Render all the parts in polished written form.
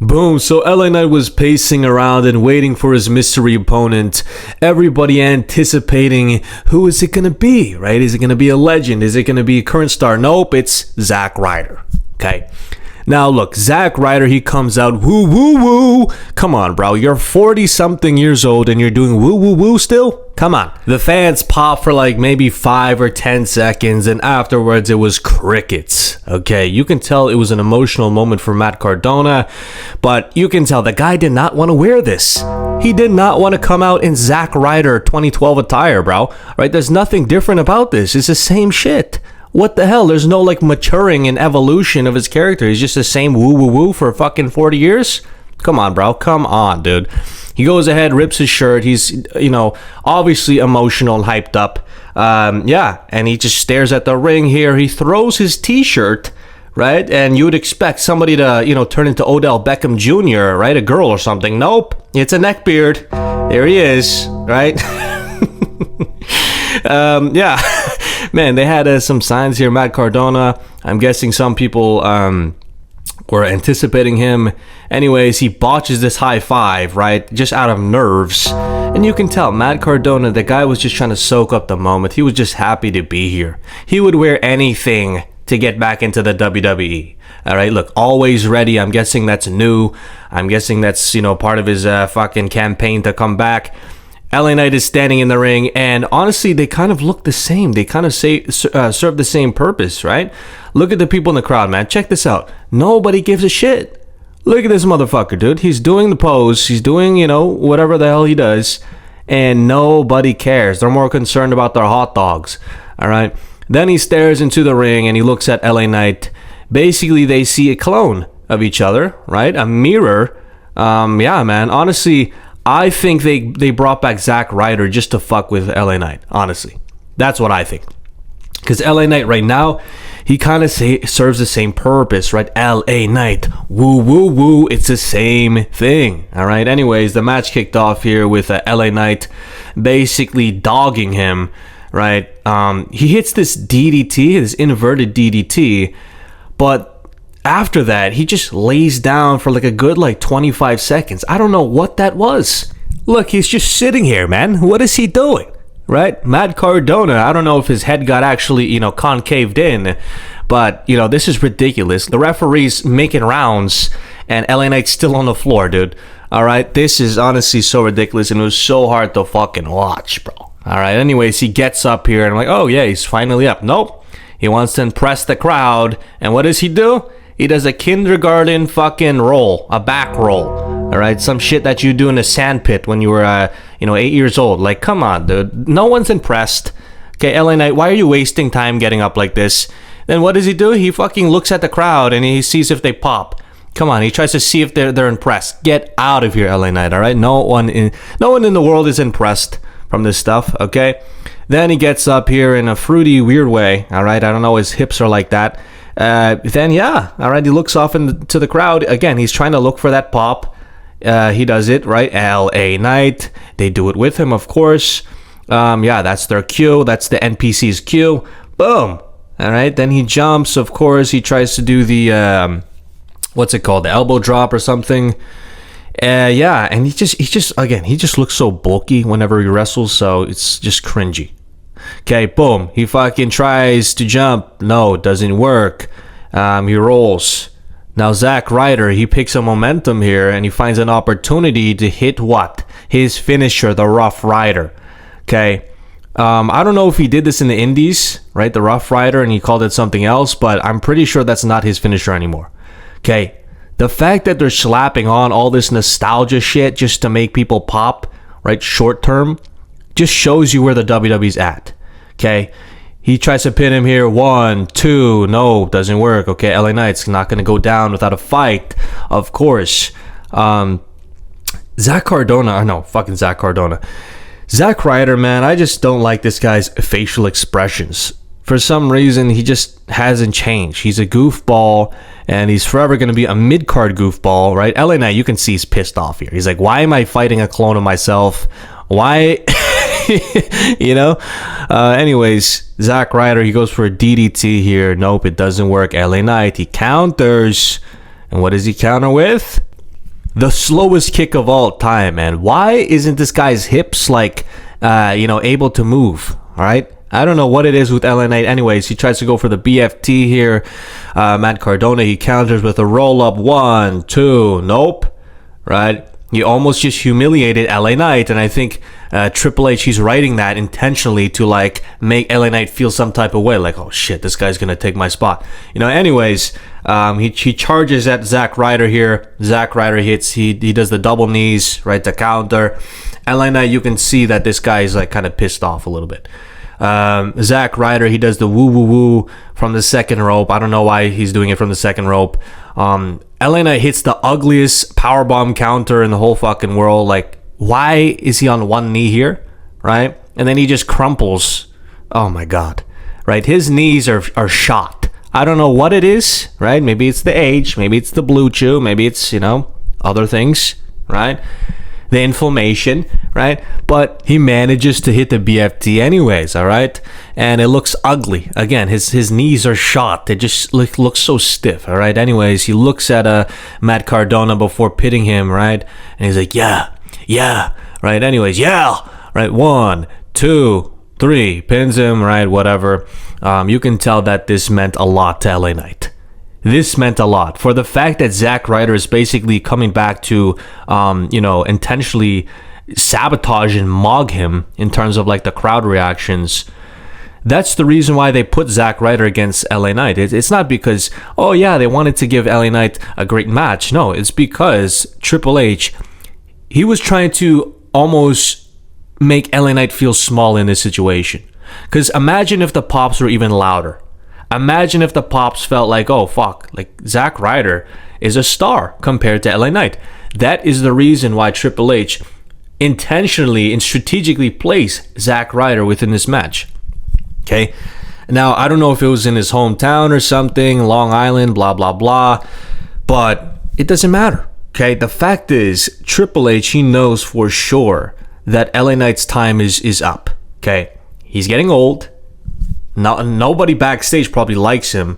Boom, so LA Knight was pacing around and waiting for his mystery opponent. Everybody anticipating, who is it gonna be, right? Is it gonna be a legend? Is it gonna be a current star? Nope, it's Zack Ryder, okay? Now look, Zack Ryder, he comes out, woo woo woo. Come on, bro, you're 40 something years old and you're doing woo woo woo still? Come on. The fans pop for like maybe 5 or 10 seconds and afterwards it was crickets. Okay, you can tell it was an emotional moment for Matt Kardona, but you can tell the guy did not want to wear this. He did not want to come out in Zack Ryder 2012 attire, bro. Right? There's nothing different about this. It's the same shit. What the hell? There's no like maturing and evolution of his character. He's just the same woo woo woo for fucking 40 years? Come on, bro. Come on, dude. He goes ahead, rips his shirt. He's, obviously emotional and hyped up. And he just stares at the ring here. He throws his t-shirt, right? And you would expect somebody to, turn into Odell Beckham Jr., right? A girl or something. Nope. It's a neckbeard. There he is, right? Man, they had some signs here. Matt Kardona, I'm guessing some people were anticipating him. Anyways, he botches this high five, right? Just out of nerves. And you can tell, Matt Kardona, the guy was just trying to soak up the moment. He was just happy to be here. He would wear anything to get back into the WWE. All right, look, always ready. I'm guessing that's new. I'm guessing that's, part of his fucking campaign to come back. LA Knight is standing in the ring, and honestly, they kind of look the same. They kind of serve the same purpose, right? Look at the people in the crowd, man. Check this out. Nobody gives a shit. Look at this motherfucker, dude. He's doing the pose. He's doing, whatever the hell he does, and nobody cares. They're more concerned about their hot dogs, all right? Then he stares into the ring, and he looks at LA Knight. Basically, they see a clone of each other, right? A mirror. Yeah, man. Honestly, I think they brought back Zack Ryder just to fuck with LA Knight, honestly. That's what I think. Because LA Knight right now, he kind of serves the same purpose, right? LA Knight, woo, woo, woo. It's the same thing, all right? Anyways, the match kicked off here with LA Knight basically dogging him, right? He hits this DDT, this inverted DDT, but after that, he just lays down for like a good 25 seconds. I don't know what that was. Look, he's just sitting here, man. What is he doing? Right? Matt Kardona, I don't know if his head got actually, concaved in, but, this is ridiculous. The referee's making rounds and LA Knight's still on the floor, dude. All right? This is honestly so ridiculous and it was so hard to fucking watch, bro. All right? Anyways, he gets up here and I'm like, oh, yeah, he's finally up. Nope. He wants to impress the crowd. And what does he do? He does a kindergarten fucking roll, a back roll, all right? Some shit that you do in a sand pit when you were, 8 years old. Like, come on, dude. No one's impressed. Okay, LA Knight, why are you wasting time getting up like this? Then what does he do? He fucking looks at the crowd and he sees if they pop. Come on, he tries to see if they're impressed. Get out of here, LA Knight, all right? No one in the world is impressed from this stuff, okay? Then he gets up here in a fruity, weird way, all right? I don't know, his hips are like that. Then yeah, all right, he looks off into the crowd. Again, he's trying to look for that pop. He does it, right? LA Knight. They do it with him, of course. Yeah, that's their cue. That's the NPC's cue. Boom. All right, then he jumps, of course. He tries to do the, what's it called? The elbow drop or something. Yeah, and he just looks so bulky whenever he wrestles, so it's just cringy. Okay, boom. He fucking tries to jump. No, it doesn't work. He rolls. Now, Zack Ryder, he picks a momentum here and he finds an opportunity to hit what? His finisher, the Rough Rider. Okay. I don't know if he did this in the Indies, right? The Rough Rider, and he called it something else, but I'm pretty sure that's not his finisher anymore. Okay. The fact that they're slapping on all this nostalgia shit just to make people pop, right? Short term, just shows you where the WWE's at. Okay, he tries to pin him here. 1, 2, no, doesn't work. Okay, LA Knight's not gonna go down without a fight, of course. Zack Cardona. Zack Ryder, man, I just don't like this guy's facial expressions. For some reason, he just hasn't changed. He's a goofball, and he's forever going to be a mid-card goofball, right? LA Knight, you can see he's pissed off here. He's like, why am I fighting a clone of myself? Why? Anyways, Zack Ryder, he goes for a DDT here. Nope, it doesn't work. LA Knight, he counters. And what does he counter with? the slowest kick of all time, man. Why isn't this guy's hips like, able to move? All right. I don't know what it is with LA Knight. Anyways, he tries to go for the BFT here. Matt Cardona, he counters with a roll-up. 1, 2. Nope. Right? He almost just humiliated LA Knight. And I think Triple H, he's writing that intentionally to, like, make LA Knight feel some type of way. Like, oh, shit, this guy's going to take my spot. Anyways, he charges at Zack Ryder here. Zack Ryder hits. He does the double knees, right, to counter. LA Knight, you can see that this guy is, like, kind of pissed off a little bit. Zack Ryder, he does the woo from the second rope. I don't know why he's doing it from the second rope. LA Knight hits the ugliest powerbomb counter in the whole fucking world. Like, why is he on one knee here, right? And then he just crumples. Oh my god, right? His knees are shot. I don't know what it is, right? Maybe it's the age, maybe it's the blue chew, maybe it's other things, right? The inflammation, right? But he manages to hit the BFT anyways, all right? And it looks ugly. Again, his knees are shot. They just look so stiff, all right? Anyways, he looks at Matt Cardona before pitting him, right? And he's like, yeah, right? Anyways, yeah, right? 1, 2, 3, pins him, right? Whatever. You can tell that this meant a lot to LA Knight. This meant a lot for the fact that Zack Ryder is basically coming back to, intentionally sabotage and mog him in terms of like the crowd reactions. That's the reason why they put Zack Ryder against LA Knight. It's not because, they wanted to give LA Knight a great match. No, it's because Triple H, he was trying to almost make LA Knight feel small in this situation. Because imagine if the pops were even louder. Imagine if the pops felt like, oh, fuck, like Zack Ryder is a star compared to LA Knight. That is the reason why Triple H intentionally and strategically placed Zack Ryder within this match. Okay? Now, I don't know if it was in his hometown or something, Long Island, blah, blah, blah, but it doesn't matter. Okay? The fact is, Triple H, he knows for sure that LA Knight's time is up. Okay? He's getting old. Nobody backstage probably likes him,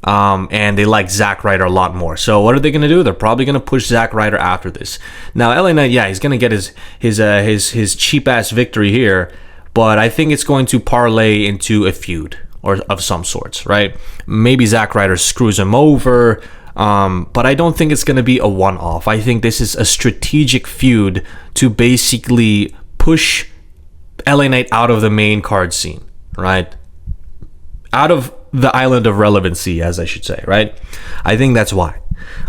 and they like Zack Ryder a lot more. So what are they going to do? They're probably going to push Zack Ryder after this. Now, LA Knight, he's going to get his cheap-ass victory here, but I think it's going to parlay into a feud or of some sorts, right? Maybe Zack Ryder screws him over, but I don't think it's going to be a one-off. I think this is a strategic feud to basically push LA Knight out of the main card scene, right? Out of the island of relevancy, as I should say, right? I think that's why.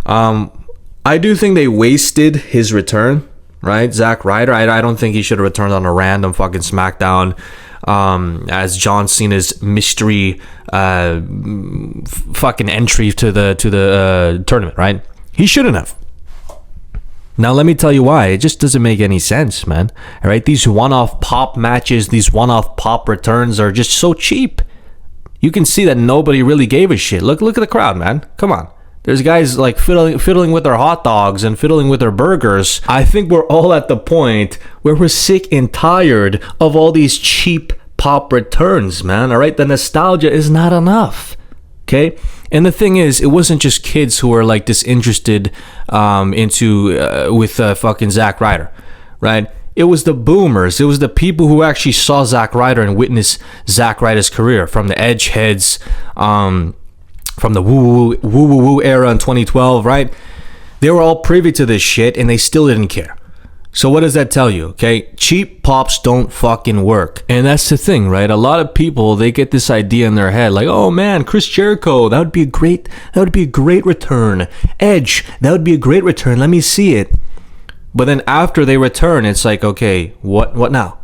I do think they wasted his return, right? Zack Ryder, I don't think he should have returned on a random fucking Smackdown as John Cena's mystery fucking entry to the tournament, right? He shouldn't have. Now, let me tell you why. It just doesn't make any sense, man. All right? These one-off pop matches, these one-off pop returns are just so cheap. You can see that nobody really gave a shit. Look at the crowd, man. Come on. There's guys like fiddling with their hot dogs and fiddling with their burgers. I think we're all at the point where we're sick and tired of all these cheap pop returns, man. All right? The nostalgia is not enough. Okay? And the thing is, it wasn't just kids who were like disinterested with fucking Zack Ryder, right? It was the boomers. It was the people who actually saw Zack Ryder and witnessed Zack Ryder's career, from the edge heads, from the woo era in 2012, right? They were all privy to this shit and they still didn't care. So what does that tell you? Okay, cheap pops don't fucking work. And that's the thing, right? A lot of people, they get this idea in their head like, oh man, Chris Jericho, that would be a great return. Edge, that would be a great return. Let me see it. But then after they return, it's like, okay, what now?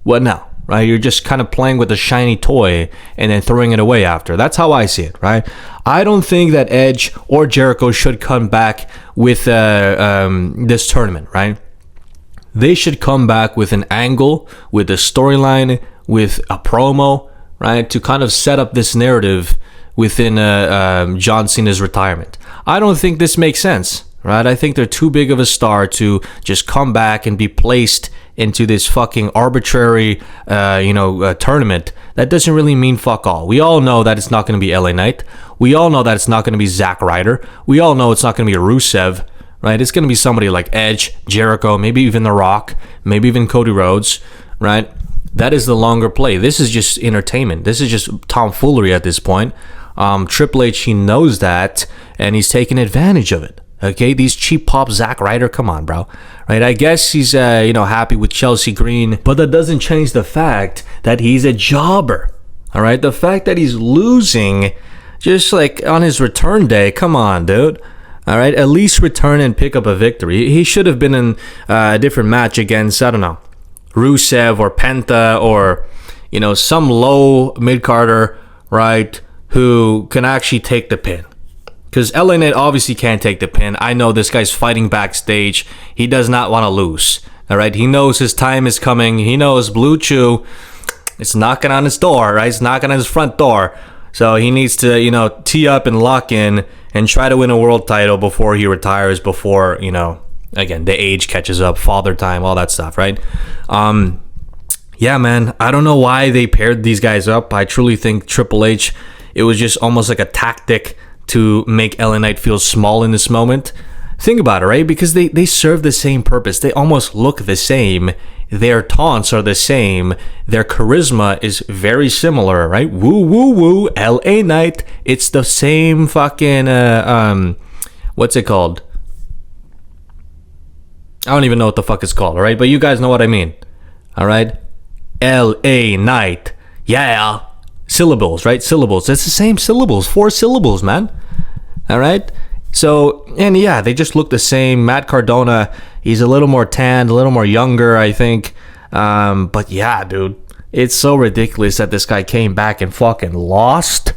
What now? Right? You're just kind of playing with a shiny toy and then throwing it away after. That's how I see it, right? I don't think that Edge or Jericho should come back with this tournament, right? They should come back with an angle, with a storyline, with a promo, right? To kind of set up this narrative within John Cena's retirement. I don't think this makes sense. Right? I think they're too big of a star to just come back and be placed into this fucking arbitrary, tournament. That doesn't really mean fuck all. We all know that it's not going to be LA Knight. We all know that it's not going to be Zack Ryder. We all know it's not going to be Rusev, right? It's going to be somebody like Edge, Jericho, maybe even The Rock, maybe even Cody Rhodes, right? That is the longer play. This is just entertainment. This is just tomfoolery at this point. Triple H, he knows that, and he's taking advantage of it. Okay, these cheap pop Zack Ryder, come on, bro. Right? I guess he's happy with Chelsea Green, but that doesn't change the fact that he's a jobber. All right, the fact that he's losing, just like on his return day, come on, dude. All right, at least return and pick up a victory. He should have been in a different match against, I don't know, Rusev or Penta or, some low mid-carder, right, who can actually take the pin. Because LA Knight obviously can't take the pin. I know this guy's fighting backstage. He does not want to lose. All right, he knows his time is coming. He knows Blue Chew, it's knocking on his door, right? It's knocking on his front door. So he needs to, tee up and lock in and try to win a world title before he retires, before, again, the age catches up, father time, all that stuff, right? Yeah, man, I don't know why they paired these guys up. I truly think Triple H, it was just almost like a tactic to make LA Knight feel small in this moment. Think about it, right? Because they serve the same purpose. They almost look the same. Their taunts are the same. Their charisma is very similar, right? Woo, woo, woo. LA Knight. It's the same fucking, what's it called? I don't even know what the fuck it's called, all right? But you guys know what I mean, all right? LA Knight. Yeah. Syllables, right? Syllables. It's the same syllables. 4 syllables, man. All right? So, and yeah, they just look the same. Matt Cardona, he's a little more tanned, a little more younger, I think. But yeah, dude, it's so ridiculous that this guy came back and fucking lost.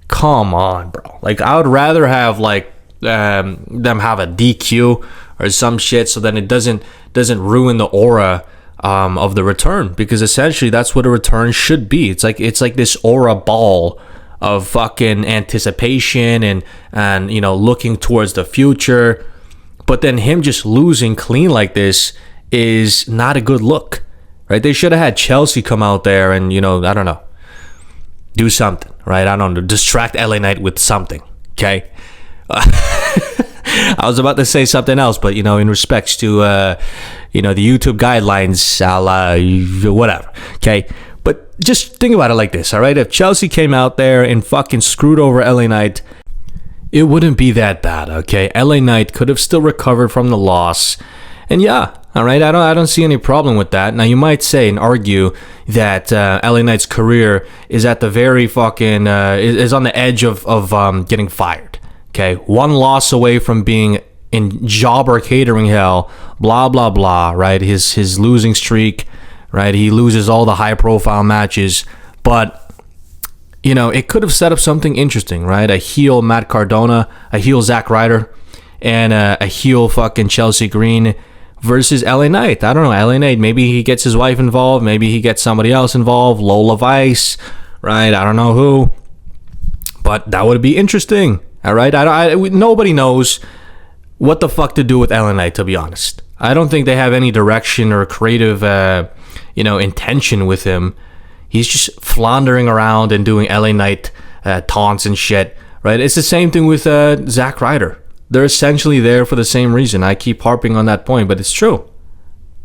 Come on, bro. Like, I would rather have, them have a DQ or some shit so then it doesn't ruin the aura of the return, because essentially that's what a return should be. It's like this aura ball of fucking anticipation and looking towards the future. But then him just losing clean like this is not a good look, right? They should have had Chelsea come out there and I don't know, do something, right? I don't know, distract LA Knight with something. Okay. I was about to say something else, but in respects to the YouTube guidelines, I'll whatever. Okay, but just think about it like this, all right? If Chelsea came out there and fucking screwed over LA Knight, it wouldn't be that bad. Okay, LA Knight could have still recovered from the loss, and yeah, all right. I don't see any problem with that. Now you might say and argue that LA Knight's career is at the very fucking is on the edge of getting fired. Okay, one loss away from being in jobber catering hell, blah, blah, blah, right? His losing streak, right? He loses all the high-profile matches. But, it could have set up something interesting, right? A heel Matt Cardona, a heel Zack Ryder, and a heel fucking Chelsea Green versus LA Knight. I don't know, LA Knight, maybe he gets his wife involved, maybe he gets somebody else involved, Lola Vice, right? I don't know who. But that would be interesting. All right, nobody knows what the fuck to do with LA Knight, to be honest. I don't think they have any direction or creative, intention with him. He's just floundering around and doing LA Knight taunts and shit, right? It's the same thing with Zack Ryder. They're essentially there for the same reason. I keep harping on that point, but it's true.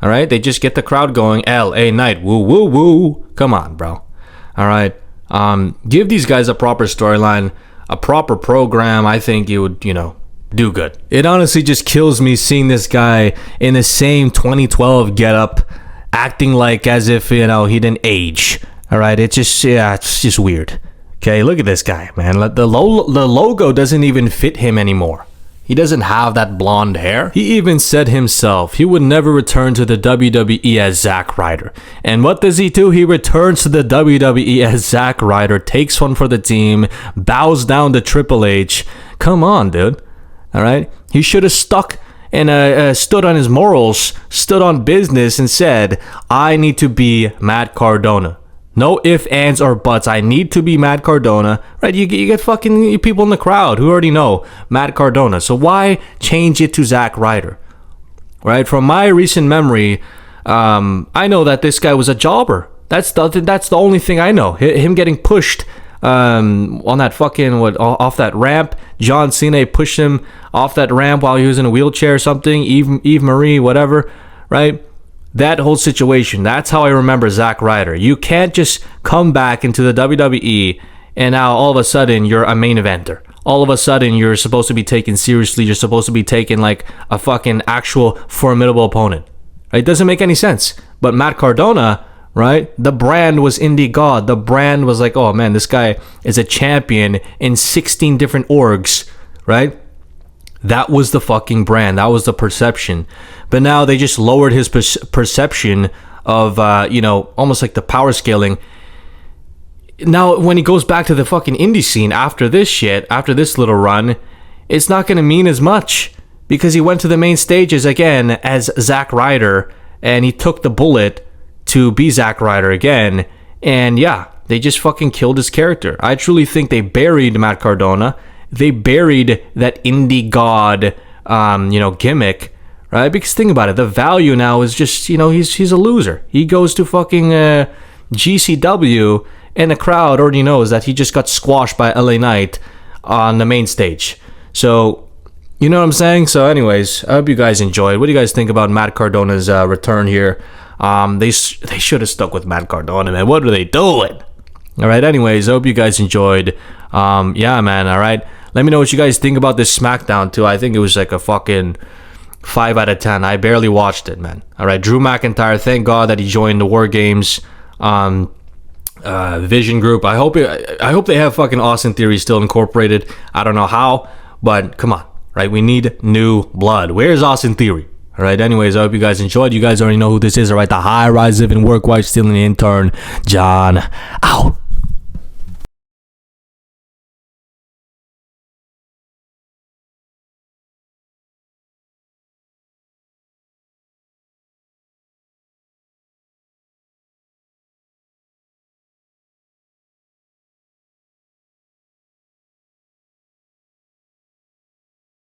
All right, they just get the crowd going. LA Knight, woo, woo, woo. Come on, bro. All right, give these guys a proper storyline, a proper program. I think it would, do good. It honestly just kills me seeing this guy in the same 2012 getup, acting like as if, he didn't age. All right, it's just weird. Okay, look at this guy, man. The logo doesn't even fit him anymore. He doesn't have that blonde hair. He even said himself he would never return to the WWE as Zack Ryder. And what does he do? He returns to the WWE as Zack Ryder, takes one for the team, bows down to Triple H. Come on, dude. All right? He should have stuck and stood on his morals, stood on business, and said, I need to be Matt Cardona. No ifs, ands, or buts. I need to be Matt Cardona. Right? You get fucking people in the crowd who already know Matt Cardona. So why change it to Zack Ryder? Right? From my recent memory, I know that this guy was a jobber. That's the only thing I know. Him getting pushed on that fucking off that ramp. John Cena pushed him off that ramp while he was in a wheelchair or something. Eve Marie, whatever, right? That whole situation. That's how I remember Zack Ryder. You can't just come back into the WWE and now all of a sudden you're a main eventer. All of a sudden you're supposed to be taken seriously. You're supposed to be taken like a fucking actual formidable opponent. It doesn't make any sense. But Matt Cardona, right? The brand was Indie God. The brand was like, oh man, this guy is a champion in 16 different orgs, right? That was the fucking brand. That was the perception. But now they just lowered his perception of, almost like the power scaling. Now, when he goes back to the fucking indie scene after this shit, after this little run, it's not going to mean as much because he went to the main stages again as Zack Ryder and he took the bullet to be Zack Ryder again. And yeah, they just fucking killed his character. I truly think they buried Matt Cardona. They buried that indie god, gimmick, right? Because think about it, the value now is just, he's a loser. He goes to fucking GCW, and the crowd already knows that he just got squashed by LA Knight on the main stage. So, you know what I'm saying? So, anyways, I hope you guys enjoyed. What do you guys think about Matt Cardona's return here? They should have stuck with Matt Cardona, man. What are they doing? All right. Anyways, I hope you guys enjoyed. Yeah, man. All right. Let me know what you guys think about this Smackdown too. I think it was like a fucking 5 out of 10. I barely watched it, man. All right. Drew McIntyre. Thank God that he joined the War Games Vision Group. I hope they have fucking Austin Theory still incorporated. I don't know how, but come on, right? We need new blood. Where's Austin Theory? All right. Anyways, I hope you guys enjoyed. You guys already know who this is. All right. The high rise living work while stealing the intern, John. Out.